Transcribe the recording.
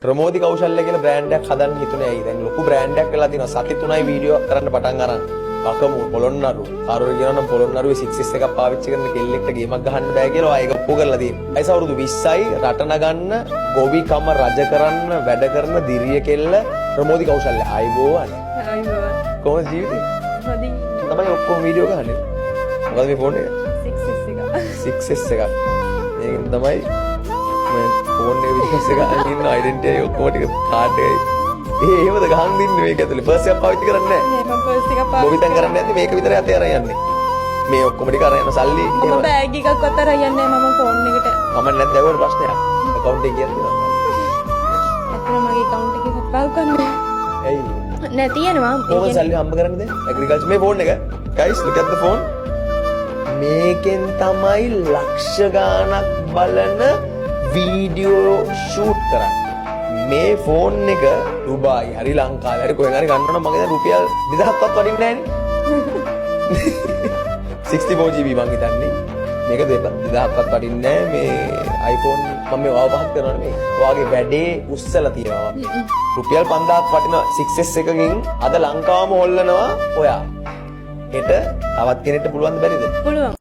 ප්‍රමෝදි කෞශල්‍ය කියලා බ්‍රෑන්ඩ් එකක් හදන්න හිතුනේ ඇයි? දැන් ලොකු බ්‍රෑන්ඩ් එකක් වෙලා දිනවා. සති 3යි වීඩියෝ කරන්න පටන් අරන්. අකමු පොළොන්නරු. කාරෝ කියනවා නම් පොළොන්නරුවේ 6S එකක් පාවිච්චි කරන කෙල්ලෙක්ට ගේමක් ගහන්න බෑ කියලා ආයෙක ඔප්පු කරලා තියෙනවා. අයිස අවුරුදු 20යි රට නගන්න, ගොවිකම රජ කරන්න වැඩ කරන දිරිය කෙල්ල ප්‍රමෝදි කෞශල්‍ය. ආයිබෝවන්. ආයිබෝවන්. කොහොමද ජීවිතේ? හොඳින්. තමයි ඔක්කොම වීඩියෝ ගහන්නේ. මොකද මේ ෆෝන් එක? 6S එකක්. මේකෙන් තමයි මම ෆෝන් එක විදිහට ගහගෙන ඉන්න ඩෙන්ටිටි එක ඔක්කොම ටික කාඩ් එකයි. එහෙමද ගහන් දින්නේ මේක ඇතුලේ. පර්ස් එකක් පාවිච්චි කරන්නේ නැහැ. නෑ මම පර්ස් එකක් පාවිච්චි බොවිතෙන් කරන්නේ නැද්ද මේක විතරයි අතේ අරන් යන්නේ. මේ ඔක්කොම ටික අරන් යන සල්ලි මම බෑග් එකක්වත් අරන් යන්නේ නෑ මම ෆෝන් එකට. කමක් නැද්ද ඒවට ප්‍රශ්නයක්. account එක කියලා තියෙනවා. ඇත්තටම මගේ account එකේ සප්පාව කරන්නේ ඇයි? නෑ තියෙනවා. කොහොමද සල්ලි හම්බ කරන්නේ දැන්? ඇග්‍රිකල්චර් මේ ෆෝන් එක. guys look at the phone. මේකෙන් තමයි ලක්ෂ ගාණක් බලන වීඩියෝ ෂූට් කරන්නේ. මේ ෆෝන් එක ඩුබායි හරි ලංකාවේ හරි කොහෙන් හරි ගන්න නම් මගේ දැන් රුපියල් 2000ක්වත් වටින්නේ නැහනේ. 64GB මං හිතන්නේ. මේක 2000ක්වත් වටින්නේ නැහැ. මේ iPhone මම මේ වාව පහක් කරනවා නේ. ඔයාගේ වැඩේ උස්සලා තියෙනවා. රුපියල් 5000ක් වටින 6S එකකින් අද ලංකාවම හොල්ලනවා ඔයා. හෙට තවත් කෙනෙක්ට පුළුවන් ද බැරිද? පුළුවන්.